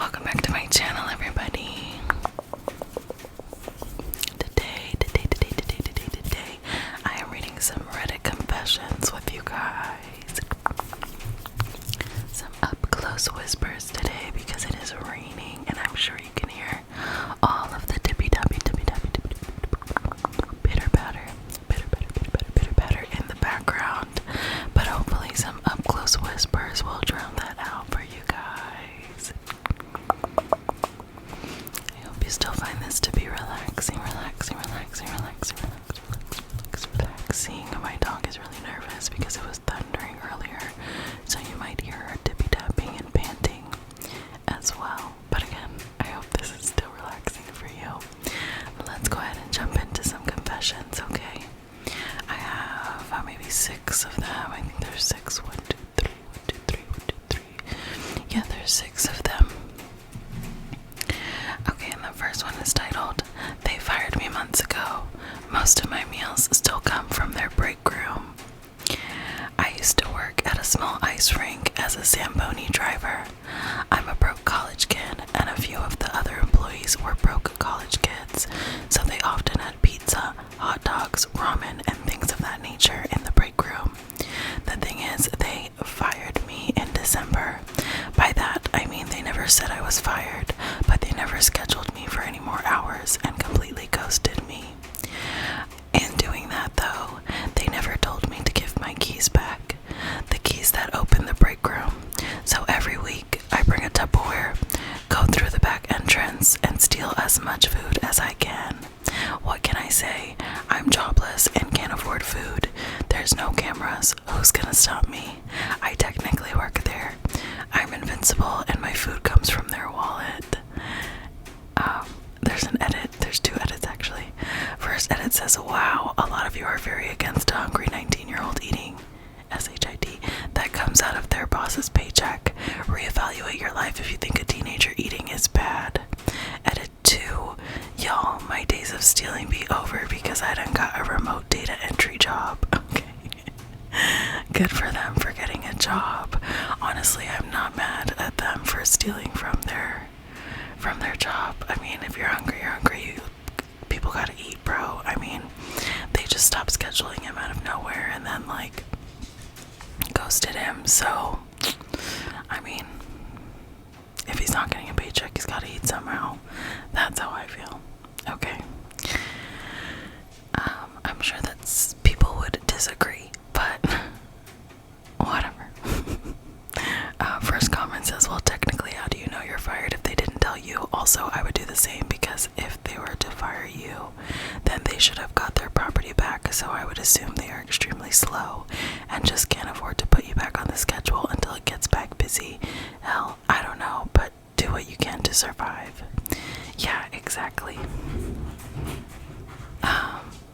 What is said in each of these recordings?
Welcome back to my channel, everybody. Today, I am reading some Reddit confessions with you guys. Some up-close whispers today because it is raining and I'm sure you can hear all of the tippy-tappy, pitter-patter in the background. But hopefully some up-close whispers will drown that out for you guys. I hope you still find this to be relaxing. My dog is really nervous because it was thundering earlier, so you might hear her tippy tapping and panting as well. But again, I hope this is still relaxing for you. Let's go ahead and jump into some confessions, okay? I have maybe 6 of them. I think there's 6. 1, 2, 3. Yeah, there's 6 of them. Okay, and the first one is titled, "They fired me months ago. Most of my meals still come from their break room." I used to work at a small ice rink as a Zamboni driver. I'm a broke college kid, and a few of the other employees were broke college kids, so they often had pizza, hot dogs, ramen, and things of that nature in the break room. The thing is, they fired me in December. By that, I mean they never said I was fired, but they never scheduled me for any more hours and completely ghosted me. In doing that, though, they never told me to give my keys back, the keys that open the break room. So every week, I bring a Tupperware, go through the back entrance, and steal as much food as I can. What can I say? I'm jobless and can't afford food. There's no cameras. Who's gonna stop me? I technically work there. I'm invincible, and my food comes from their wallet. There's an edit. There's 2 edits, actually. First edit says, "Wow, a lot of you are very against a hungry 19-year-old eating, SHIT, that comes out of their boss's paycheck. Reevaluate your life if you think a teenager eating is bad." Edit 2, "Y'all, my days of stealing be over because I done got a remote data entry job." Okay. Good for them for getting a job. Honestly, I'm not mad at them for stealing from their job. I mean, if you're hungry, you're hungry. People gotta eat, bro. I mean, they just stopped scheduling him out of nowhere and then, like, ghosted him. So, I mean, if he's not getting a paycheck, he's gotta eat somehow. That's how I feel. Okay. I'm sure that people would disagree, but whatever. First comment says, "Well, technically, how do you know you're fired if they didn't tell you?" Also, I would do the same because if they were to fire you, then they should have got their property back, so I would assume they are extremely slow and just can't afford to put you back on the schedule until it gets back busy. Hell, I don't know, but do what you can to survive. Yeah, exactly.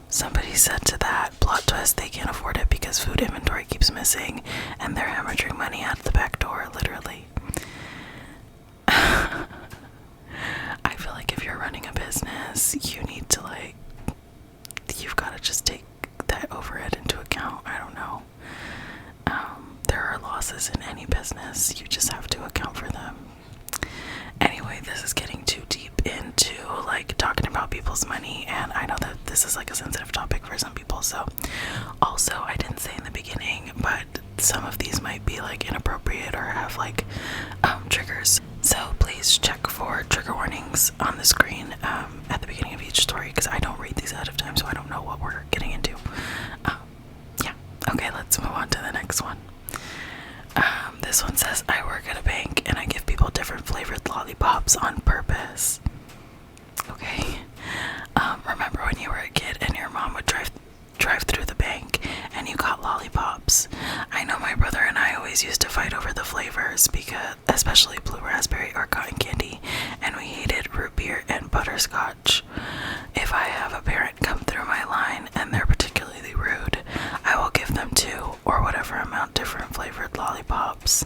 Somebody said to that, plot twist, they can't afford it because food inventory keeps missing and they're hemorrhaging money out the back door, literally. I feel like if you're running a business, you need to, like, you've got to just take that overhead into account. I don't know. There are losses in any business. You just have to account for them. Anyway, this is getting too deep into, like, talking about people's money, and I know that this is, like, a sensitive topic for some people, so also, I didn't say in the beginning, but some of these might be, like, inappropriate or have, like, triggers. So please check for trigger warnings on the screen at the beginning of each story, because I don't read these ahead of time, so I don't know what we're getting into. Yeah. Okay, let's move on to the next one. This one says, "I work at a bank and I give people different flavored lollipops on purpose." Okay. Remember when you were a kid and your mom would drive through the bank and you got lollipops? I know my brother and I always used to fight over the flavors, because especially blue raspberry or cotton candy, and we hated root beer and butterscotch. If I have a parent come through my line and they're particularly rude, I will give them 2 or whatever amount different flavored lollipops.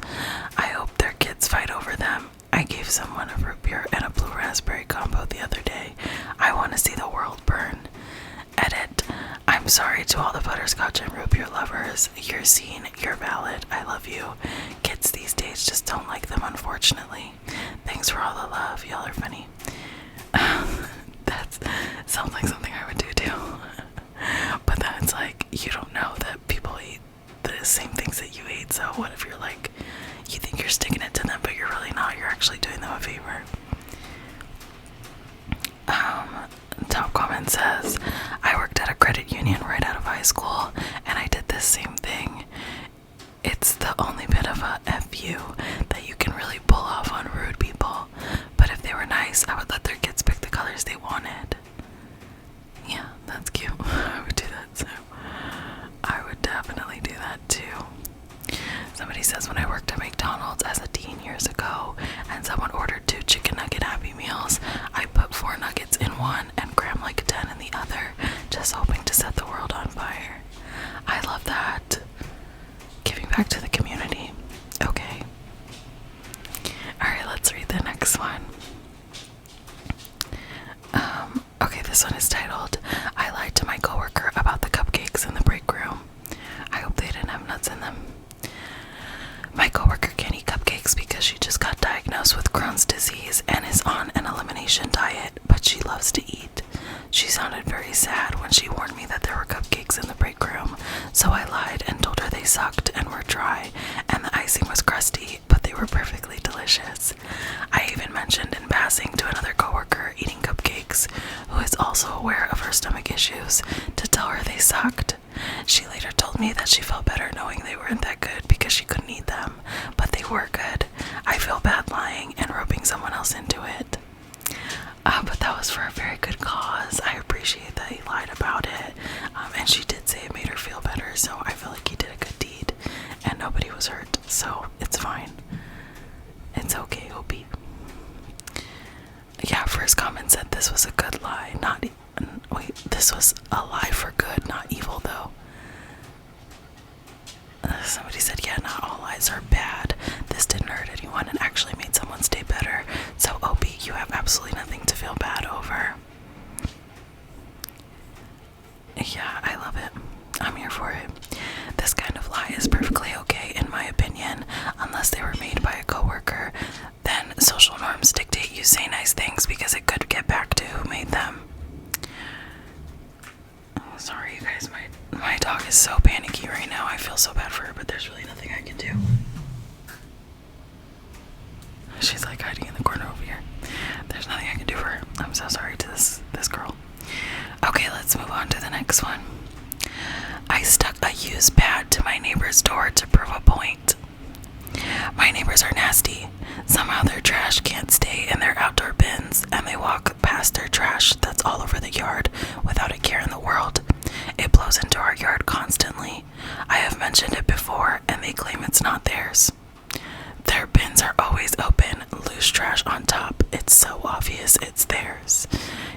I hope their kids fight over them. I gave someone a root beer and a blue raspberry combo the other day. I want to see the world burn. Edit, I'm sorry to all the butterscotch and root beer lovers. You're seen, you're valid, I love you. Kids these days just don't like them, unfortunately. Thanks for all let's read the next one. Okay, this one is titled, I lied to my coworker about the cupcakes in the break room. I hope they didn't have nuts in them. My coworker can't eat cupcakes because she just got diagnosed with Crohn's disease and is on an elimination diet, but she loves to eat. She sounded very sad when she warned me that there were cupcakes in the break room, so I lied and told her they sucked and were dry, and the icing was crusty, but they were perfectly delicious. I even mentioned in passing to another coworker eating cupcakes, who is also aware of her stomach issues, to tell her they sucked. She later told me that she felt better knowing they weren't that good because she couldn't eat them, but they were good. I feel bad lying and roping someone else into it. But that was for a very good cause. I appreciate that he lied about it. And she did say it made her feel better, so I feel like he did a good deed. And nobody was hurt, so it's fine. It's okay, Opie. Yeah, first comment said this was a good lie, this was a lie for good, not evil, though. Somebody said, yeah, not all lies are bad. This didn't hurt anyone and actually made someone's day better. So, Opie, you have absolutely nothing to feel bad over. Yeah, I love it. I'm here for it. This kind of lie is perfectly okay, in my opinion, unless they were made by a coworker. Then social norms dictate you say nice things because it could get back to who made them. Oh, sorry, you guys. My dog is so panicky right now. I feel so bad for her, but there's really nothing I can do. She's like hiding in the corner over here. There's nothing I can do for her. I'm so sorry to this girl. Okay, let's move on to the next one. I stuck a used pad to my neighbor's door to prove a point. My neighbors are nasty. Somehow their trash can't stay in their outdoor bins, and they walk past their trash that's all over the yard without a care in the world. It blows into our yard constantly. I have mentioned it before, and they claim it's not theirs. Their bins are always open, loose trash on top. It's so obvious it's theirs.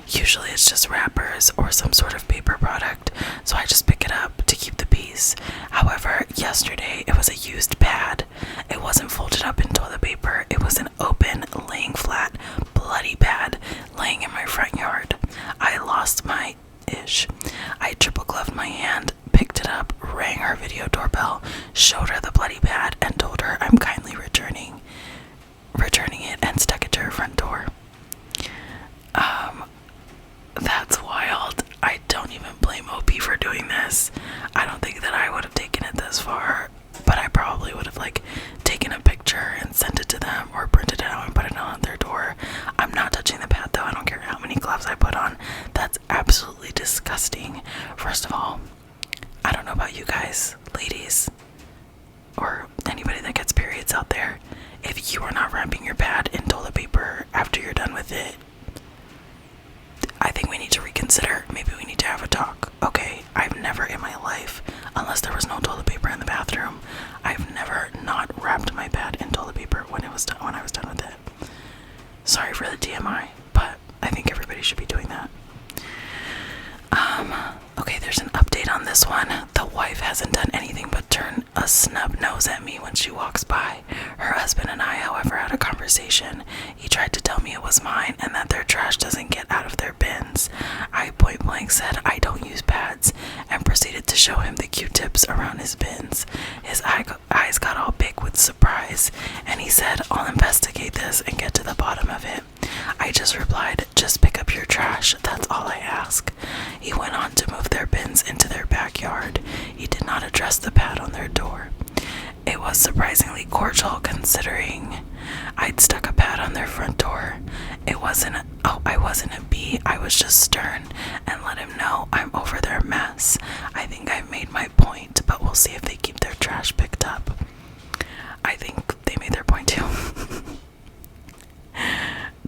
Usually it's just wrappers or some sort of paper product, so I just pick it up to keep the peace. However, yesterday it was a used pad. It wasn't folded up in toilet paper. It was an open, laying flat, bloody pad laying in my front yard. I lost my ish. I triple gloved my hand, picked it up, rang her video doorbell, showed her the bloody pad, and told her I'm kindly returning it, and stuck it to her front door. That's wild. I don't even blame OP for doing this. I don't think that I would have taken it this far, but I probably would have taken a picture and sent it to them or printed it out and put it on their door. I'm not touching the pad though. I don't care how many gloves I put on. That's absolutely disgusting. First of all, I don't know about you guys, ladies, or anybody that gets periods out there. If you are not wrapping your pad in toilet paper after you're done with it, I think we need to reconsider. Maybe we need to have a talk. Okay, I've never in my life, unless there was no toilet paper in the bathroom, I've never not wrapped my pad in toilet paper when I was done with it. Sorry for the TMI, but I think everybody should be doing that. Okay, there's an update on this one. The wife hasn't done anything but turn a snub nose at me when she walks by. Her husband and I, however, had a conversation. He tried to tell me it was mine and that their trash doesn't get out of their bins. I point blank said I don't use pads and proceeded to show him the Q-tips around his bins. His eyes got all big with surprise, and he said, I'll investigate this and get to the bottom of it. I just replied, just pick up your trash, that's all I ask. He went on to move their bins into their backyard. He did not address the pad on their door. It was surprisingly cordial considering I'd stuck a pad on their front door. I wasn't a bee, I was just stern and let him know I'm over their mess. I think I've made my point, but we'll see if they keep their trash picked up. I think they made their point too.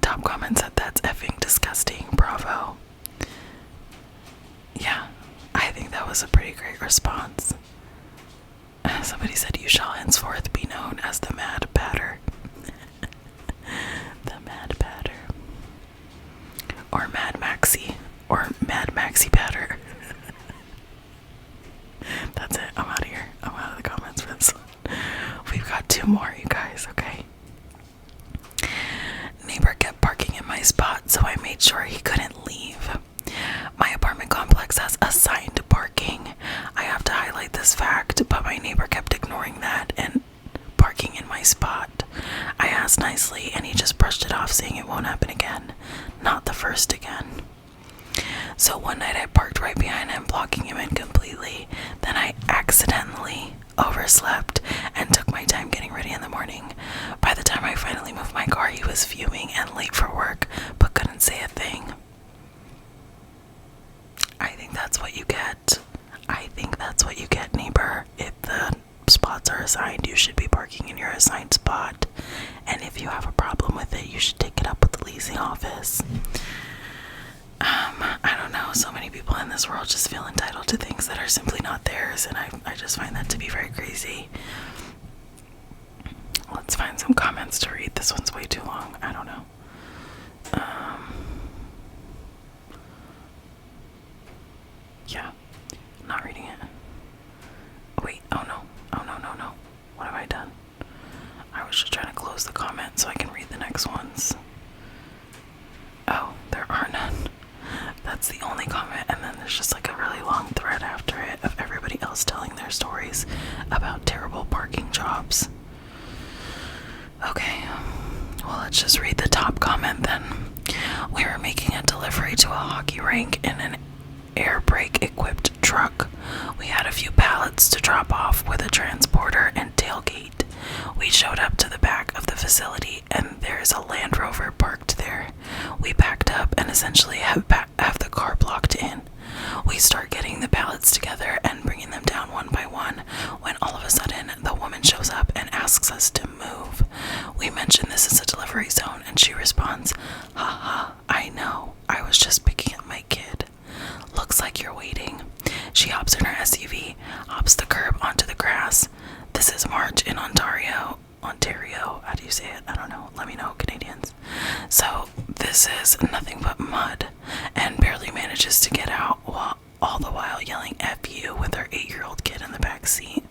Top comment said that's effing disgusting, bravo. Yeah, I think that was a pretty great response. Somebody said you shall henceforth be known as the Mad Batter. The Mad Batter. Or Mad Maxie. Or Mad Maxie Batter. That's it, I'm out of here. I'm out of the comments for this one. We've got two more, you guys, okay? made sure he couldn't leave. My apartment complex has assigned parking. I have to highlight this fact, but my neighbor kept ignoring that and parking in my spot. I asked nicely and he just brushed it off, saying it won't happen again. Not the first again. So one night I parked right behind him, blocking him in completely. Then I accidentally overslept and took my time getting ready in the morning. By the time I finally moved my car, he was fuming and late for work, but couldn't say a thing. I think that's what you get. Neighbor. If the spots are assigned, you should be parking in your assigned spot. And if you have a problem with it, you should take it up with the leasing office. I don't know, so many people in this world just feel entitled to things that are simply not theirs, and I just find that to be very crazy. Let's find some comments to read. This one's way too long. I don't know. Yeah, not reading it. Wait, oh no. What have I done? I was just trying to close the comment so I can read the next ones. Oh, there are none. That's the only comment, and then there's just like a really long thread after it of everybody else telling their stories about terrible parking jobs. Okay, well, let's just read the top comment then. We were making a delivery to a hockey rink in an air brake equipped truck. We had a few pallets to drop off with a transporter and tailgate. We showed up to the back of the facility and there's a Land Rover parked there. We backed up and essentially have the car blocked in. We start getting the pallets together and bringing them down one by one when all of a sudden the woman shows up and asks us to move. We mention this is a delivery zone and she responds, "Haha, I know. I was just picking up my kid. Looks like you're waiting." She hops in her SUV, hops the curb onto the grass. This is March in Ontario. How do you say it? I don't know. Let me know, Canadians. So this is nothing but mud and barely manages to get out, while all the while yelling F you with her 8-year-old kid in the back seat.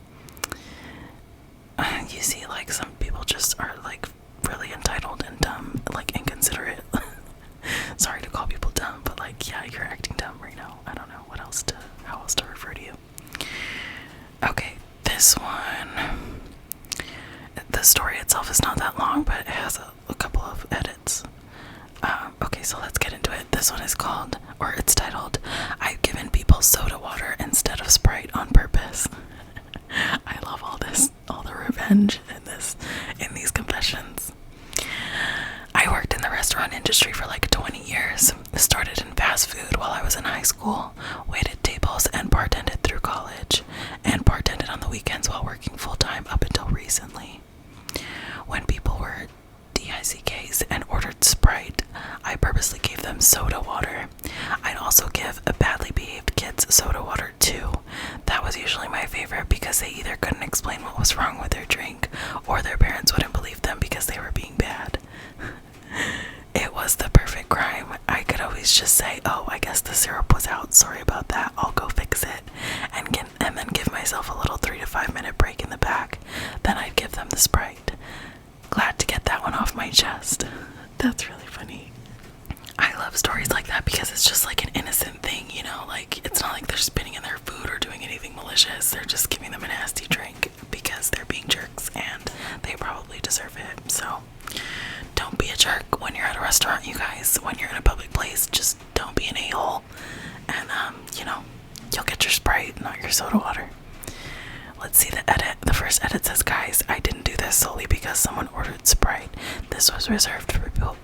You see, like, some people just are like really entitled and dumb, like inconsiderate. Sorry to call people dumb, but like, yeah, you're acting dumb right now. I don't know how else to refer to you. Okay, this one. The story itself is not that long, but it has a couple of edits. Okay, so let's get into it. This one is it's titled, "I've given people soda water instead of Sprite on purpose." I love all the revenge in these confessions. I worked in the restaurant industry for like 20 years. Started in fast food while I was in high school, waited tables and bartended through college, and bartended on the weekends while working full-time up until recently. When people were DICKs and ordered Sprite, I purposely gave them soda water. I'd also give a badly behaved kids soda water too. That was usually my favorite because they either couldn't explain what was wrong with their drink, or their parents wouldn't believe them because they were being bad. It was the perfect crime. I could always just say, "Oh, I guess the syrup was out. Sorry about that. I'll go fix it," and then give myself a little 3 to 5 minute break in the back. Then I'd give them the Sprite. Glad to get that one off my chest. That's really funny. I love stories like that because it's just like an innocent thing, you know, like it's not like they're spitting in their food or doing anything malicious. They're just giving them a nasty drink because they're being jerks and they probably deserve it. So don't be a jerk when you're at a restaurant, you guys. When you're in a public place, just don't be an a-hole. And, you'll get your Sprite, not your soda water. Let's see the edit. The first edit says, "Guys, I didn't do this solely because someone ordered Sprite. This was reserved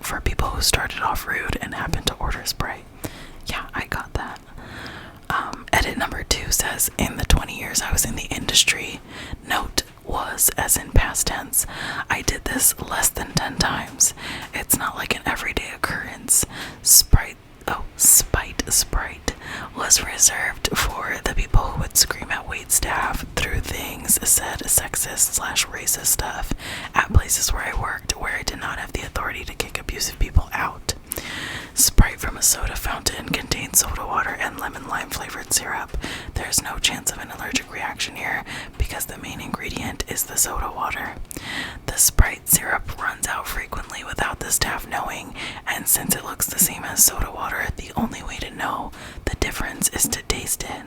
for people who started off rude and happened to order Sprite." Yeah, I got that. Edit number 2 says, "In the 20 years I was in the industry, note was as in past tense, I did this less than 10 times. It's not like an everyday occurrence. Sprite was reserved for the people who would scream at wait staff, threw things, said sexist/racist stuff at places where I worked where I did not have the authority to kick abusive people out. Sprite from a soda fountain contains soda water and lemon lime flavored syrup. There's no chance of an allergic reaction here because the main ingredient is the soda water. The Sprite syrup runs out frequently without this And since it looks the same as soda water, the only way to know the difference is to taste it.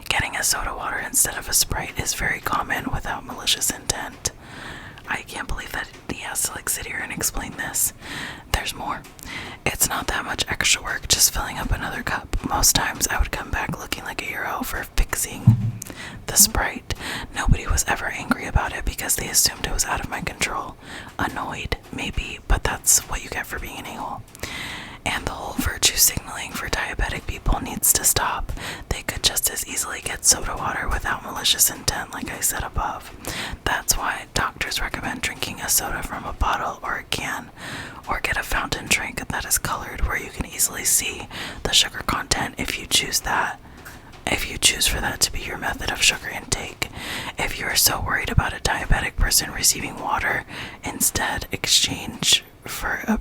Getting a soda water instead of a Sprite is very common without malicious intent. I can't believe that he has to like sit here and explain this. There's more. It's not that much extra work just filling up another cup. Most times I would come back looking like a hero for fixing the Sprite. Nobody was ever angry about it because they assumed it was out of my control. Annoyed, maybe, but that's what you get for being an a-hole. And the whole virtue signaling for diabetic people needs to stop. They could just as easily get soda water without malicious intent, like I said above. That's why doctors recommend drinking a soda from a bottle or a can, or get a fountain drink that is colored where you can easily see the sugar content if you choose that. If you choose for that to be your method of sugar intake. If you are so worried about a diabetic person receiving water, instead exchange for a...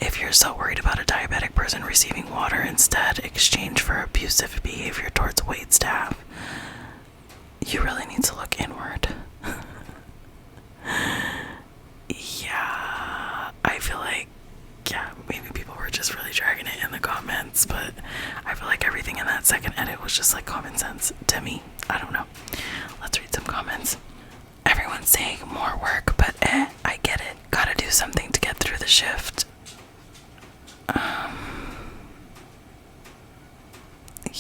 If you're so worried about a diabetic person receiving water, instead exchange for abusive behavior towards waitstaff, you really need to look inward. Yeah, I feel like, maybe people were just really dragging it in the comments, but I feel like everything in that second edit was just like common sense to me. I don't know. Let's read some comments. Everyone's saying more work, but I get it. Gotta do something to get through the shift.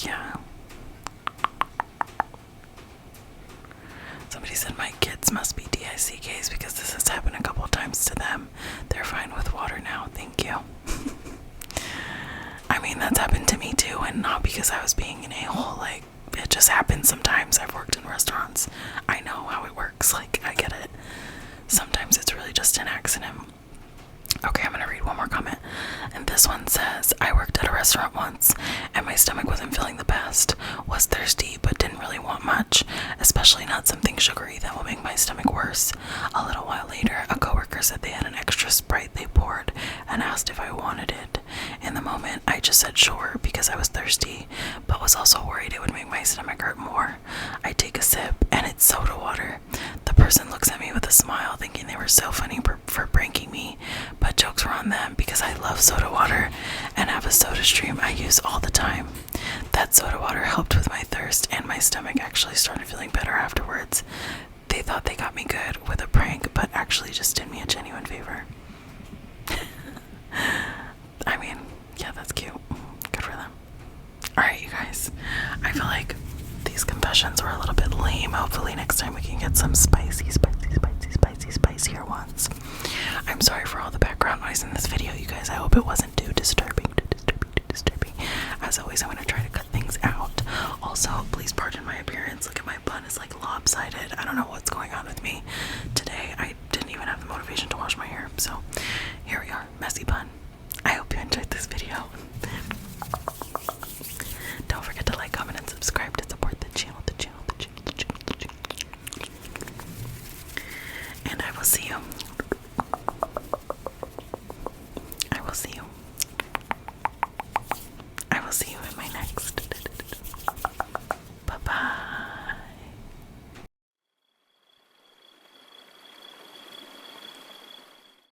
Yeah. Somebody said my kids must be DICKs because this has happened a couple of times to them. They're fine with water now, thank you. I mean, that's happened to me too, and not because I was being an a-hole. Like, it just happens sometimes. I've worked in restaurants. I know how it works. Like, I get it. Sometimes it's really just an accident. Okay, I'm gonna read one more comment. And this one says, I worked at a restaurant once, and my stomach wasn't feeling the best. Was thirsty, but didn't really want much, especially not something sugary that will make my stomach worse. A little while later, a coworker said they had an extra Sprite they poured and asked if I wanted it. In the moment, I just said sure because I was thirsty, but was also worried it would make my stomach hurt more. I take a sip, and it's soda water. The person looks at me with a smile, thinking they were so funny for pranking me, but jokes were on them because I love soda water and have a soda stream I use all the time. That soda water helped with my thirst, and my stomach actually started feeling better afterwards. They thought they got me good with a prank, but actually just did me a genuine favor. I mean, yeah, that's cute. Good for them. Alright, you guys. I feel like these confessions were a little bit lame. Hopefully next time we can get some spicier ones. I'm sorry for all the background noise in this video, you guys. I hope it wasn't too disturbing. As always, I'm going to try to cut things out. Also, please pardon my appearance. Look at my bun is like lopsided. I don't know what's